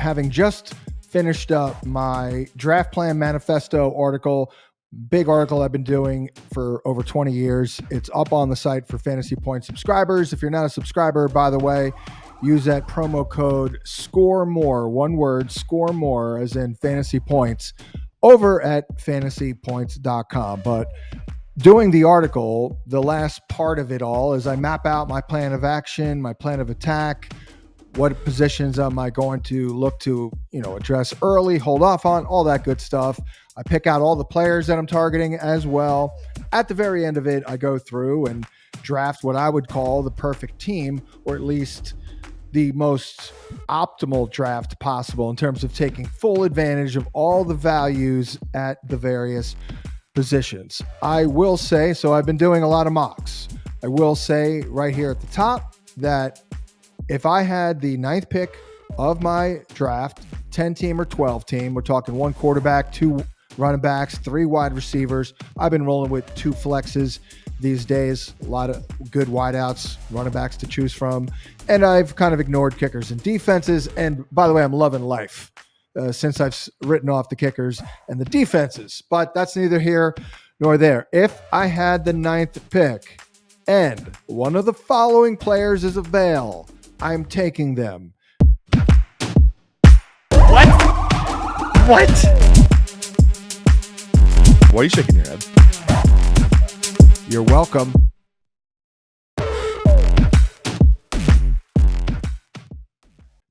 having just finished up my draft plan manifesto article, big article I've been doing for over 20 years. It's up on the site for Fantasy Point subscribers. If you're not a subscriber, by the way, use that promo code SCOREMORE, one word, SCOREMORE, as in Fantasy Points, over at fantasypoints.com. But doing the article, the last part of it all is I map out my plan of action, my plan of attack. What positions am I going to look to, address early, hold off on, all that good stuff. I pick out all the players that I'm targeting as well. At the very end of it, I go through and draft what I would call the perfect team, or at least the most optimal draft possible in terms of taking full advantage of all the values at the various positions. I will say, so I've been doing a lot of mocks. I will say right here at the top that if I had the 9th pick of my draft, 10 team or 12 team, we're talking 1 quarterback, 2 running backs, 3 wide receivers. I've been rolling with 2 flexes these days, a lot of good wideouts, running backs to choose from. And I've kind of ignored kickers and defenses. And by the way, I'm loving life since I've written off the kickers and the defenses, but that's neither here nor there. If I had the 9th pick and one of the following players is available, I'm taking them. What? Why are you shaking your head? You're welcome.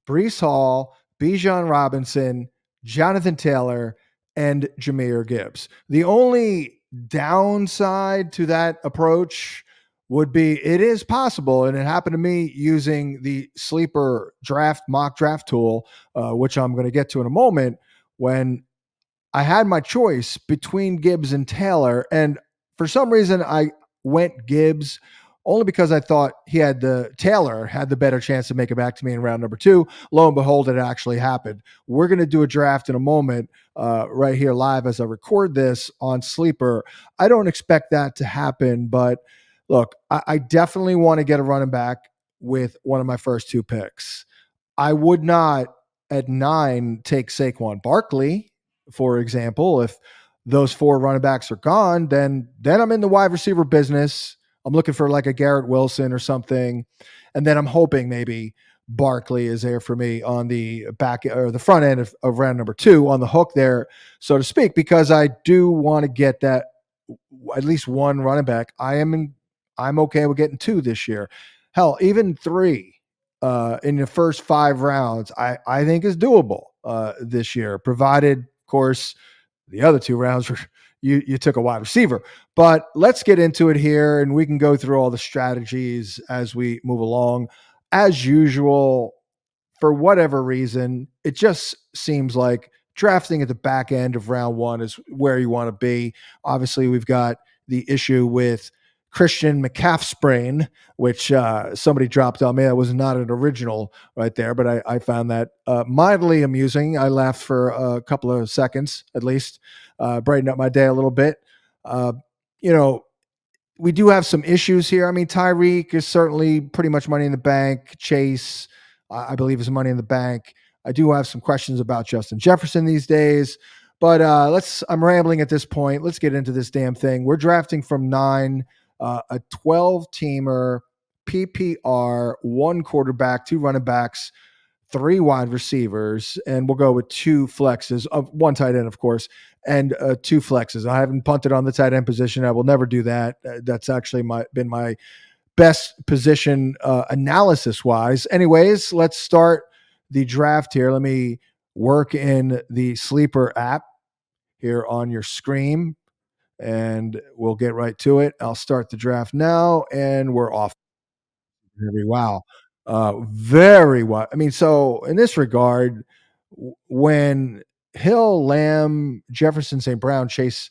Breece Hall, Bijan Robinson, Jonathan Taylor, and Jahmyr Gibbs. The only downside to that approach would be it is possible, and it happened to me using the sleeper mock draft tool, which I'm going to get to in a moment, when I had my choice between Gibbs and Taylor, and for some reason I went Gibbs only because I thought Taylor had the better chance to make it back to me in round number 2. Lo and behold, it actually happened. We're going to do a draft in a moment right here live as I record this on Sleeper. I don't expect that to happen, but look, I definitely want to get a running back with one of my first 2 picks. I would not at 9 take Saquon Barkley, for example. If those 4 running backs are gone, then I'm in the wide receiver business. I'm looking for like a Garrett Wilson or something. And then I'm hoping maybe Barkley is there for me on the back or the front end of round number 2 on the hook there, so to speak, because I do want to get that at least one running back. I'm okay with getting 2 this year. Hell, even 3 in the first 5 rounds, I think is doable this year, provided, of course, the other 2 rounds were you took a wide receiver. But let's get into it here, and we can go through all the strategies as we move along. As usual, for whatever reason, it just seems like drafting at the back end of round 1 is where you want to be. Obviously, we've got the issue with Christian McCaff sprain, which somebody dropped on me. That was not an original right there, but I found that mildly amusing. I laughed for a couple of seconds, at least, brighten up my day a little bit. We do have some issues here. I mean, Tyreek is certainly pretty much money in the bank. Chase, I believe, is money in the bank. I do have some questions about Justin Jefferson these days, but I'm rambling at this point. Let's get into this damn thing. We're drafting from 9, a 12-teamer, PPR, 1 quarterback, 2 running backs, 3 wide receivers, and we'll go with 2 flexes, of 1 tight end, of course, and 2 flexes. I haven't punted on the tight end position. I will never do that. That's actually been my best position analysis-wise. Anyways, let's start the draft here. Let me work in the Sleeper app here on your screen, and we'll get right to it. I'll start the draft now, and we're off. Wow. Very well. I mean, so in this regard, when Hill, Lamb, Jefferson, St. Brown, Chase,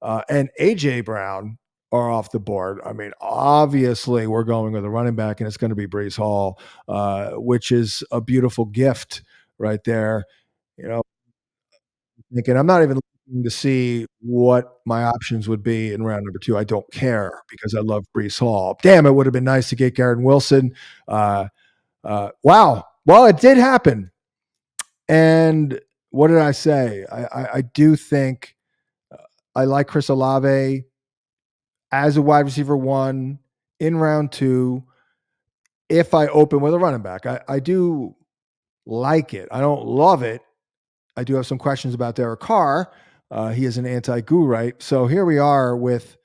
and A.J. Brown are off the board, I mean, obviously we're going with a running back, and it's going to be Breece Hall, which is a beautiful gift right there. Thinking I'm not even looking to see what my options would be in round number 2. I don't care because I love Breece Hall. Damn, it would have been nice to get Garrett Wilson. Wow. Well, it did happen. And And what did I say? I do think I like Chris Olave as a wide receiver one in round two if I open with a running back. I do like it. I don't love it. I do have some questions about Derek Carr. He is an anti-goo, right? So here we are with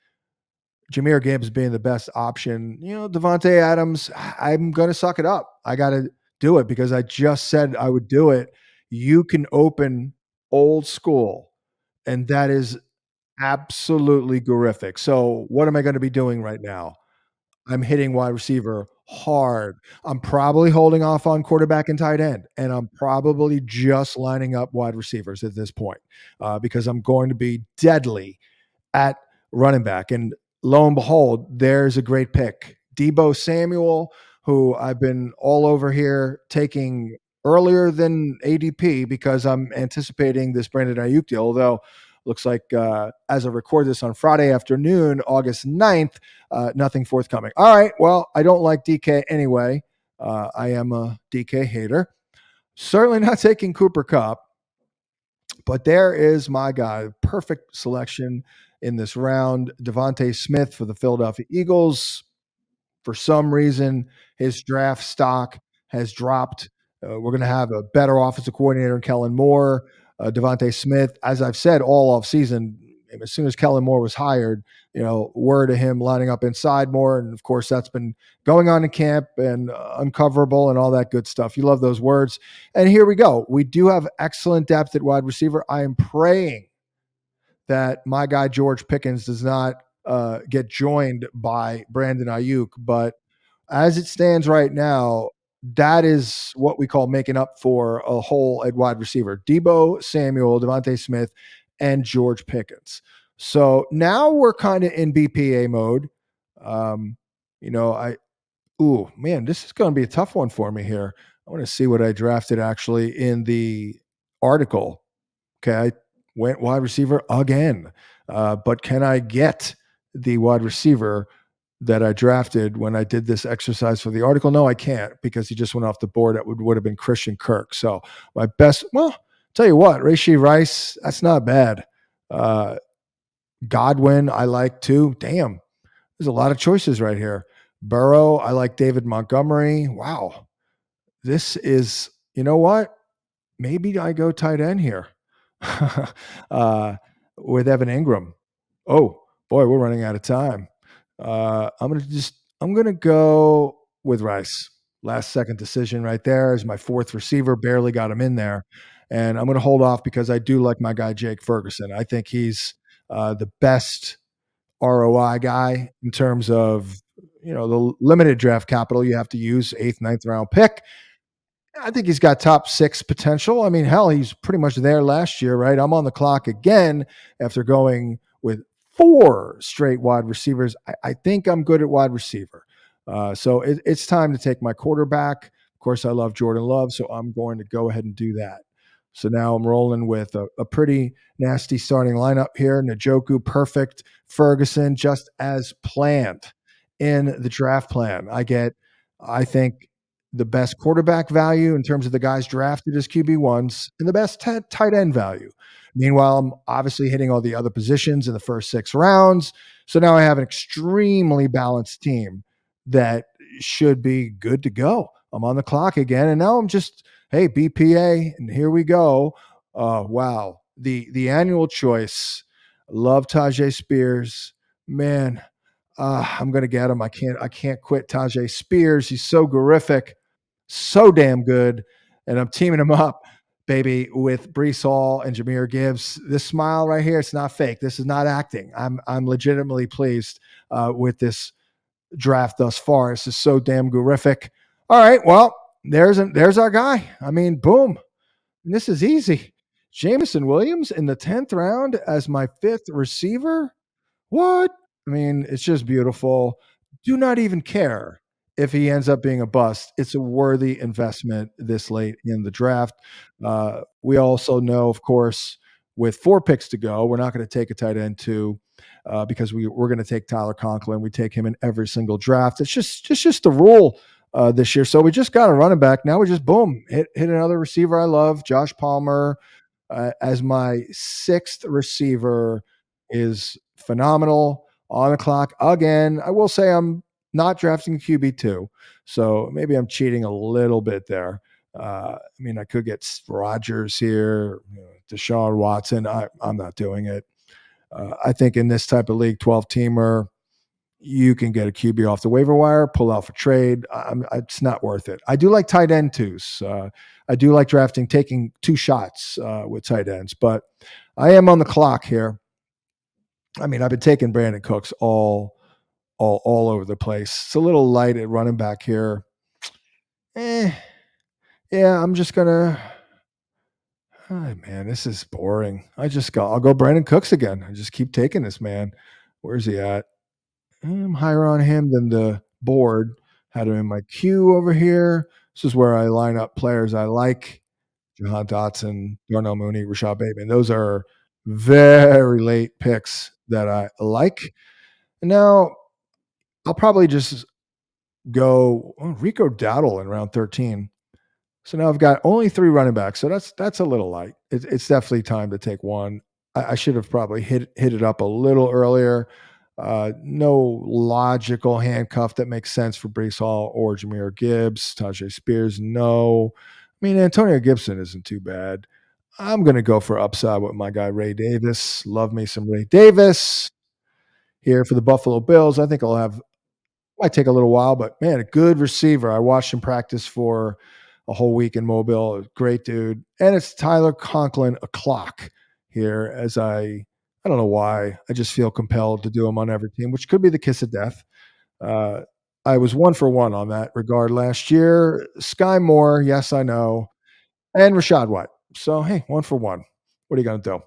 Jahmyr Gibbs being the best option. Devontae Adams, I'm going to suck it up. I got to do it because I just said I would do it. You can open old school, and that is absolutely horrific. So what am I going to be doing right now? I'm hitting wide receiver hard. I'm probably holding off on quarterback and tight end, and I'm probably just lining up wide receivers at this point because I'm going to be deadly at running back. And lo and behold, there's a great pick. Deebo Samuel, who I've been all over here taking earlier than ADP because I'm anticipating this Brandin Ayuk deal, although looks like as I record this on Friday afternoon, August 9th, nothing forthcoming. All right, well, I don't like DK anyway. I am a DK hater. Certainly not taking Cooper Kupp. But there is my guy. Perfect selection in this round. DeVonta Smith for the Philadelphia Eagles. For some reason, his draft stock has dropped. We're going to have a better offensive coordinator in Kellen Moore. DeVonta Smith, as I've said all offseason, as soon as Kellen Moore was hired, word of him lining up inside more. And of course, that's been going on in camp and uncoverable and all that good stuff. You love those words. And here we go. We do have excellent depth at wide receiver. I am praying that my guy George Pickens does not get joined by Brandin Ayuk. But as it stands right now, that is what we call making up for a hole at wide receiver. Deebo Samuel, DeVonta Smith, and George Pickens. So now we're kind of in BPA mode. Um, man, this is going to be a tough one for me here. I want to see what I drafted actually in the article. Okay, I went wide receiver again. But can I get the wide receiver that I drafted when I did this exercise for the article? No, I can't because he just went off the board. That would have been Christian Kirk. So my best, tell you what, Rashee Rice, that's not bad. Godwin, I like too. Damn, there's a lot of choices right here. Burrow, I like David Montgomery. Wow. This is, you know what? Maybe I go tight end here uh, with Evan Ingram. Oh boy, we're running out of time. I'm gonna go with Rice. Last second decision right there is my fourth receiver. Barely got him in there, and I'm gonna hold off because I do like my guy Jake Ferguson. I think he's the best ROI guy in terms of the limited draft capital you have to use, eighth, ninth round pick. I think he's got top six potential. I mean, hell, he's pretty much there last year, right? I'm on the clock again after going with four straight wide receivers. I think I'm good at wide receiver. So it's time to take my quarterback. Of course, I love Jordan Love, so I'm going to go ahead and do that. So now I'm rolling with a pretty nasty starting lineup here. Njoku, perfect. Ferguson, just as planned in the draft plan. I think, the best quarterback value in terms of the guys drafted as QB1s and the best tight end value. Meanwhile, I'm obviously hitting all the other positions in the first 6 rounds. So now I have an extremely balanced team that should be good to go. I'm on the clock again. And now I'm just, hey, BPA, and here we go. Wow. The annual choice. Love Tyjae Spears. Man, I'm gonna get him. I can't quit Tyjae Spears. He's so horrific, so damn good. And I'm teaming him up, baby, with Breece Hall and Jahmyr Gibbs. This smile right here, it's not fake. This is not acting. I'm legitimately pleased with this draft thus far. This is so damn horrific. All right, well, there's our guy. I mean, boom. And this is easy. Jameson Williams in the 10th round as my fifth receiver. What? I mean, it's just beautiful. Do not even care if he ends up being a bust. It's a worthy investment this late in the draft. We also know, of course, with 4 picks to go, we're not going to take a tight end too, because we're going to take Tyler Conklin. We take him in every single draft. It's just the rule. this year. So we just got a running back. Now we just boom hit another receiver I love, Josh Palmer, as my sixth receiver is phenomenal on the clock again. I will say I'm not drafting QB2, so maybe I'm cheating a little bit there. I mean, I could get Rodgers here, Deshaun Watson. I'm not doing it. I think in this type of league, 12 teamer, you can get a QB off the waiver wire, pull out for trade. It's not worth it. I do like tight end twos. I do like drafting, taking two shots with tight ends, but I am on the clock here. I mean, I've been taking Brandin Cooks all over the place. It's a little light at running back here. Yeah, I'm just gonna. Oh, man, this is boring. I'll go Brandin Cooks again. I just keep taking this man. Where's he at? I'm higher on him than the board. Had him in my queue over here. This is where I line up players I like. Jahan Dotson, Darnell Mooney, Rashad Bateman. Those are very late picks that I like. And now I'll probably just go Rico Dowdle in round 13. So now I've got only three running backs. So that's a little light. It's definitely time to take one. I should have probably hit it up a little earlier. No logical handcuff that makes sense for Breece Hall or Jahmyr Gibbs. Tyjae Spears, no. I mean, Antonio Gibson isn't too bad. I'm going to go for upside with my guy, Ray Davis. Love me some Ray Davis here for the Buffalo Bills. I think might take a little while, but man, a good receiver. I watched him practice for a whole week in Mobile. Great dude. And it's Tyler Conklin, a clock here I don't know why. I just feel compelled to do him on every team, which could be the kiss of death. Uh, I was 1 for 1 on that regard last year. Sky Moore, yes, I know, and Rashad White. So hey, 1 for 1. What are you going to do?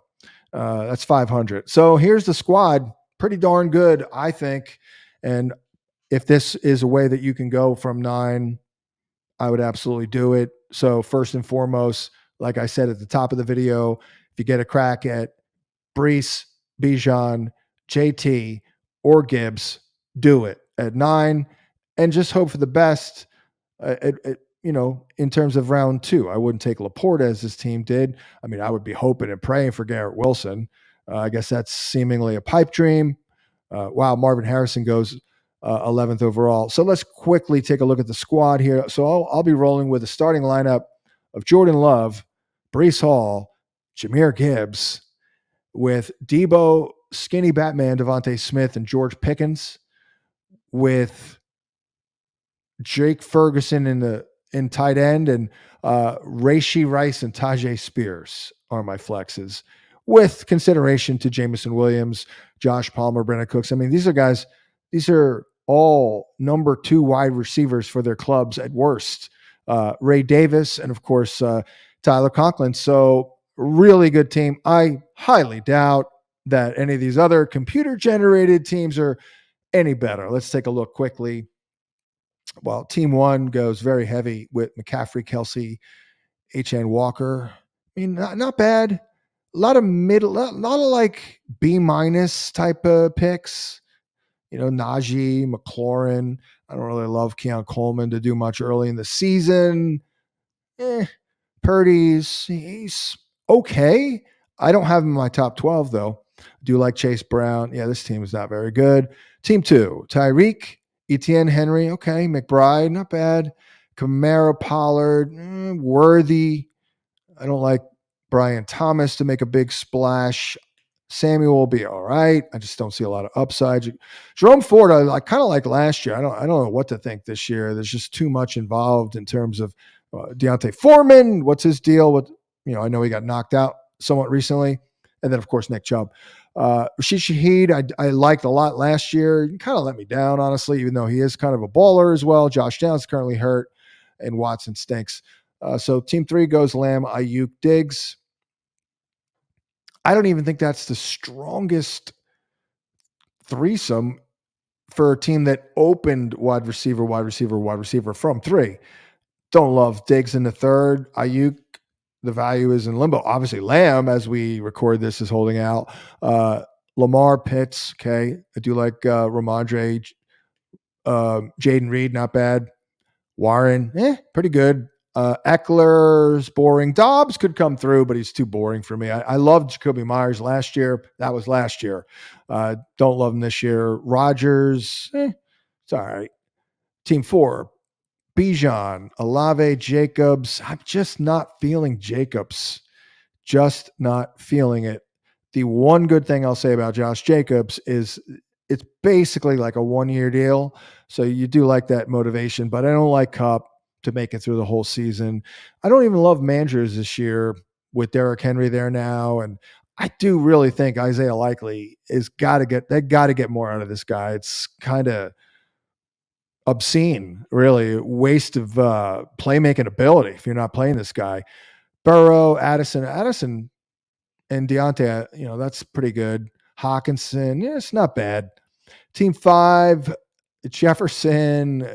That's 500. So here's the squad. Pretty darn good, I think. And if this is a way that you can go from 9, I would absolutely do it. So first and foremost, like I said at the top of the video, if you get a crack at Breece, Bijan, JT, or Gibbs, do it at 9 and just hope for the best. In terms of round 2, I wouldn't take Laporta as this team did. I mean, I would be hoping and praying for Garrett Wilson. I guess that's seemingly a pipe dream. Wow, Marvin Harrison goes 11th overall. So let's quickly take a look at the squad here. So I'll be rolling with a starting lineup of Jordan Love, Breece Hall, Jahmyr Gibbs, with Deebo, Skinny Batman, DeVonta Smith, and George Pickens, with Jake Ferguson in tight end, and Rashee Rice and Tyjae Spears are my flexes, with consideration to Jameson Williams, Josh Palmer, Brandin Cooks. I mean, these are all number 2 wide receivers for their clubs at worst. Ray Davis, and of course, Tyler Conklin. So really good team. I highly doubt that any of these other computer generated teams are any better. Let's take a look quickly. Well, team 1 goes very heavy with McCaffrey, Kelsey, HN Walker. I mean, not bad. A lot of middle, a lot of like B minus type of picks. Najee, McLaurin. I don't really love Keon Coleman to do much early in the season. Purdy's, he's okay. I don't have him in my top 12, though. I do like Chase Brown. Yeah, this team is not very good. Team 2, Tyreek, Etienne Henry. Okay. McBride, not bad. Kamara, Pollard, worthy. I don't like Brian Thomas to make a big splash. Samuel will be all right. I just don't see a lot of upside. Jerome Ford, I kind of like last year. I don't know what to think this year. There's just too much involved in terms of Deontay Foreman. What's his deal? I know he got knocked out somewhat recently, and then of course Nick Chubb. Rashid Shaheed, I liked a lot last year. He kind of let me down, honestly, even though he is kind of a baller as well. Josh Downs currently hurt, and Watson stinks. So team 3 goes Lamb, Ayuk, Diggs. I don't even think that's the strongest threesome for a team that opened wide receiver, wide receiver, wide receiver from 3. Don't love Diggs in the 3rd. Ayuk, the value is in limbo. Obviously, Lamb, as we record this, is holding out. Lamar, Pitts, okay. I do like Ramondre, Jaden Reed, not bad. Warren, pretty good. Eckler's boring. Dobbs could come through, but he's too boring for me. I loved Jacoby Myers last year. That was last year. Don't love him this year. Rodgers, it's all right. Team 4, Bijan, Olave, Jacobs. I'm just not feeling Jacobs. Just not feeling it. The one good thing I'll say about Josh Jacobs is it's basically like a 1-year deal. So you do like that motivation, but I don't like Kupp to make it through the whole season. I don't even love Mandrews this year with Derrick Henry there now. And I do really think Isaiah Likely they got to get more out of this guy. It's kind of obscene, really. Waste of playmaking ability if you're not playing this guy. Burrow, Addison and Deontay, that's pretty good. Hawkinson, it's not bad. Team 5, Jefferson.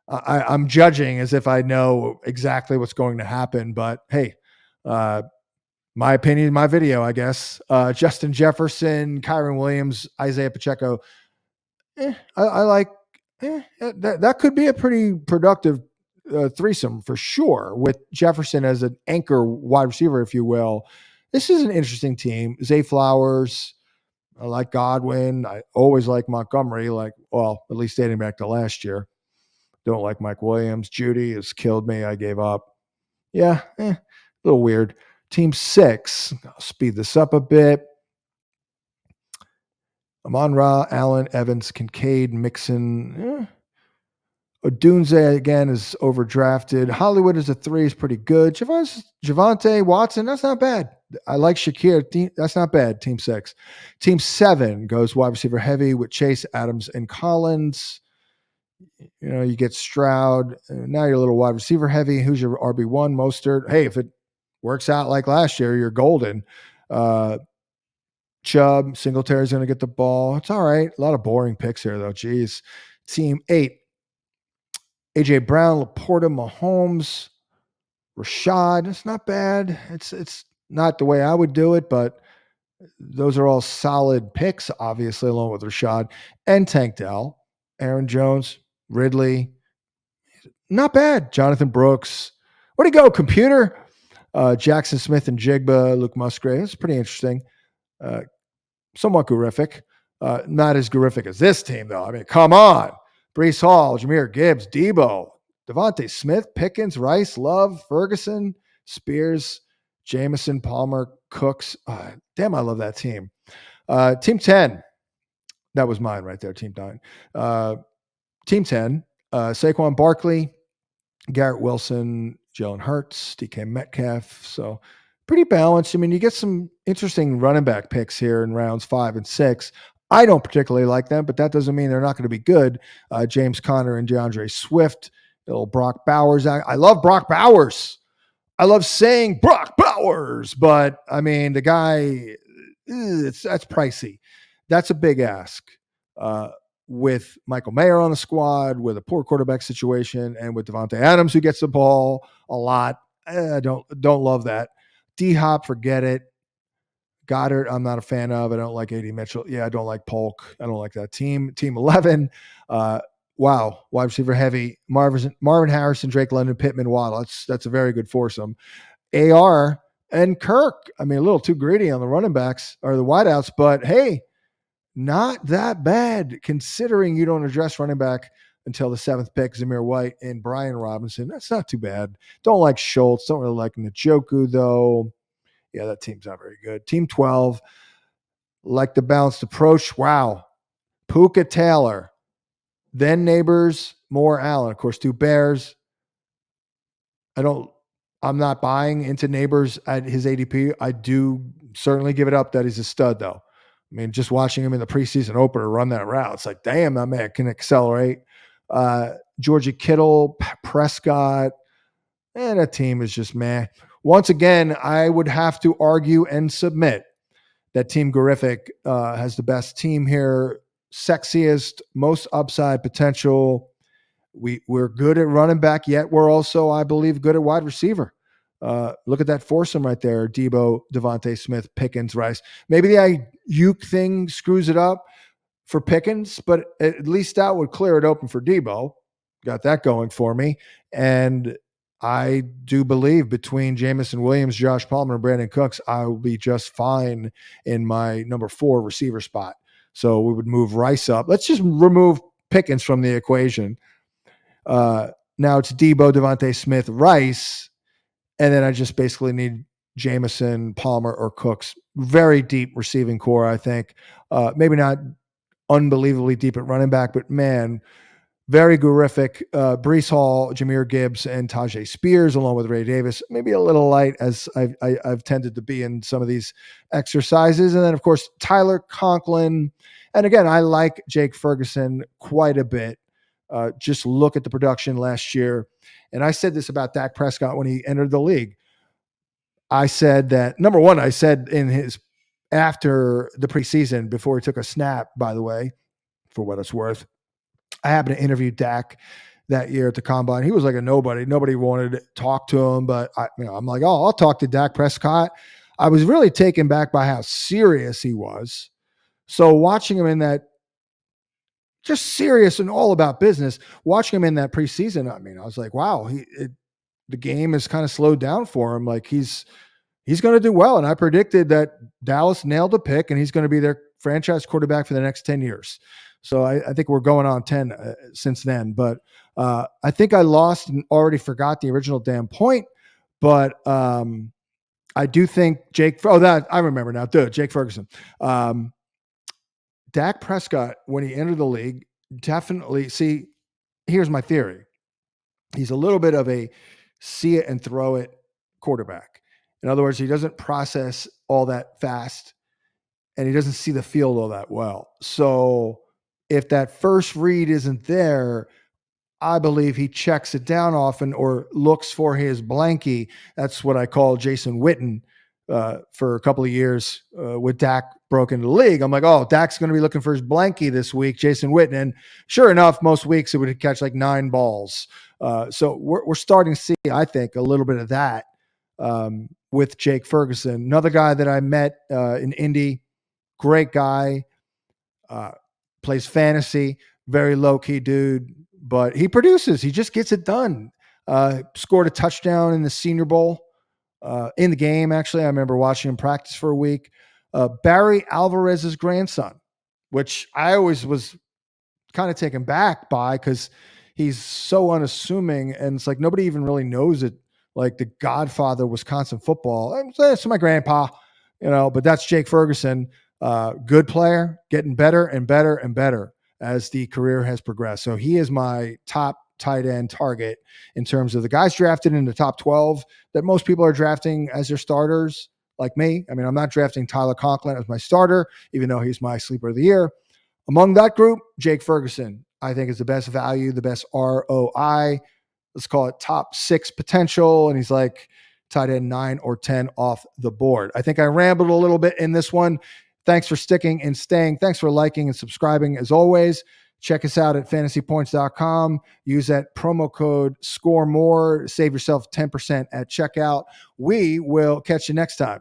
I'm judging as if I know exactly what's going to happen, but hey, my opinion, my video, I guess. Justin Jefferson, Kyron Williams, Isaiah Pacheco. I like. That could be a pretty productive threesome for sure, with Jefferson as an anchor wide receiver, if you will. This is an interesting team. Zay Flowers. I like Godwin. I always like Montgomery, at least dating back to last year. Don't like Mike Williams. Judy has killed me. I gave up. Yeah, a little weird. Team 6. I'll speed this up a bit. Amon-Ra, Allen, Evans, Kincaid, Mixon. Odunze, again, is overdrafted. Hollywood is a 3, is pretty good. Javonte, Watson, that's not bad. I like Shakir. That's not bad. Team 6. Team 7 goes wide receiver heavy with Chase, Adams, and Collins. You get Stroud. Now you're a little wide receiver heavy. Who's your RB1? Mostert. Hey, if it works out like last year, you're golden. Chubb, Singletary's going to get the ball. It's all right. A lot of boring picks here, though. Jeez. Team 8. AJ Brown, Laporta, Mahomes, Rashad. It's not bad. It's not the way I would do it, but those are all solid picks, obviously, along with Rashad and Tank Dell. Aaron Jones, Ridley. Not bad. Jonathan Brooks. Where'd he go, computer? Jackson Smith and Jigba, Luke Musgrave. It's pretty interesting. Somewhat horrific. Not as horrific as this team, though. I mean, come on. Breece Hall, Jahmyr Gibbs, Deebo, DeVonta Smith, Pickens, Rice, Love, Ferguson, Spears, Jameson, Palmer, Cooks. Damn, I love that team. Team 10. That was mine right there, Team 9. Team 10, Saquon Barkley, Garrett Wilson, Jalen Hurts, DK Metcalf. So pretty balanced. I mean, you get some interesting running back picks here in rounds 5 and 6. I don't particularly like them, but that doesn't mean they're not going to be good. James Conner and DeAndre Swift, little Brock Bowers. I love Brock Bowers. I love saying Brock Bowers, but I mean, the guy, that's pricey. That's a big ask. With Michael Mayer on the squad, with a poor quarterback situation, and with Devontae Adams, who gets the ball a lot. I don't love that. D-Hop, forget it. Goddard, I'm not a fan of. I don't like A.D. Mitchell. Yeah, I don't like Polk. I don't like that team. Team 11, wow, wide receiver heavy. Marvin Harrison, Drake London, Pittman, Waddle. That's a very good foursome. AR and Kirk. I mean, a little too greedy on the running backs or the wideouts, but hey, not that bad considering you don't address running back until the 7th pick, Zamir White and Brian Robinson. That's not too bad. Don't like Schultz. Don't really like Njoku, though. Yeah, that team's not very good. Team 12, like the balanced approach. Wow. Puka Taylor, then Neighbors, more Allen. Of course, 2 Bears. I'm not buying into Neighbors at his ADP. I do certainly give it up that he's a stud, though. I mean, just watching him in the preseason opener run that route, it's like, damn, that man can accelerate. Georgie Kittle, Prescott, and that team is just meh. Once again, I would have to argue and submit that Team Gorific has the best team here, sexiest, most upside potential. We're good at running back, yet we're also, I believe, good at wide receiver. Look at that foursome right there. Deebo, DeVonta Smith, Pickens, Rice. Maybe the Ayuk thing screws it up for Pickens, but at least that would clear it open for Deebo. got that going for me. And I do believe between Jameson Williams, Josh Palmer, and Brandin Cooks, I will be just fine in my number 4 receiver spot. So we would move Rice up. Let's just remove Pickens from the equation. Now it's Deebo, DeVonta Smith, Rice, and then I just basically need Jameson, Palmer, or Cooks. Very deep receiving core, I think. Maybe not unbelievably deep at running back, but man, very horrific. Breece Hall, Jahmyr Gibbs, and Tyjae Spears, along with Ray Davis. Maybe a little light, as I've tended to be in some of these exercises. And then, of course, Tyler Conklin. And again, I like Jake Ferguson quite a bit. Just look at the production last year. And I said this about Dak Prescott when he entered the league. I said that, number one, I said in his after the preseason, before he took a snap, by the way, for what it's worth, I happened to interview Dak that year at the combine. He was like a nobody. Nobody wanted to talk to him, but I'm like, oh, I'll talk to Dak Prescott. I was really taken back by how serious he was. So watching him in that, just serious and all about business, watching him in that preseason, I was like, wow, the game has kind of slowed down for him. Like he's going to do well. And I predicted that Dallas nailed a pick and he's going to be their franchise quarterback for the next 10 years. So I think we're going on 10 since then. But I think I lost and already forgot the original damn point. But I do think I remember now. Jake Ferguson. Dak Prescott, when he entered the league, definitely, here's my theory. He's a little bit of a see it and throw it quarterback. In other words, he doesn't process all that fast and he doesn't see the field all that well. So if that first read isn't there, I believe he checks it down often or looks for his blankie. That's what I call Jason Witten for a couple of years with Dak broke into the league. I'm like, oh, Dak's going to be looking for his blankie this week, Jason Witten. And sure enough, most weeks it would catch like 9 balls. So we're starting to see, I think, a little bit of that with Jake Ferguson. Another guy that I met in Indy, great guy, plays fantasy, very low-key dude, but he produces. He just gets it done. Scored a touchdown in the Senior Bowl in the game, actually. I remember watching him practice for a week. Barry Alvarez's grandson, which I always was kind of taken back by because he's so unassuming, and it's like nobody even really knows it. Like the godfather of Wisconsin football. It's my grandpa, but that's Jake Ferguson. Good player, getting better and better and better as the career has progressed. So he is my top tight end target in terms of the guys drafted in the top 12 that most people are drafting as their starters, like me. I'm not drafting Tyler Conklin as my starter, even though he's my sleeper of the year. Among that group, Jake Ferguson, I think, is the best value, the best ROI. Let's call it top 6 potential. And he's like tight end 9 or 10 off the board. I think I rambled a little bit in this one. Thanks for sticking and staying. Thanks for liking and subscribing as always. Check us out at fantasypoints.com. Use that promo code SCOREMORE. Save yourself 10% at checkout. We will catch you next time.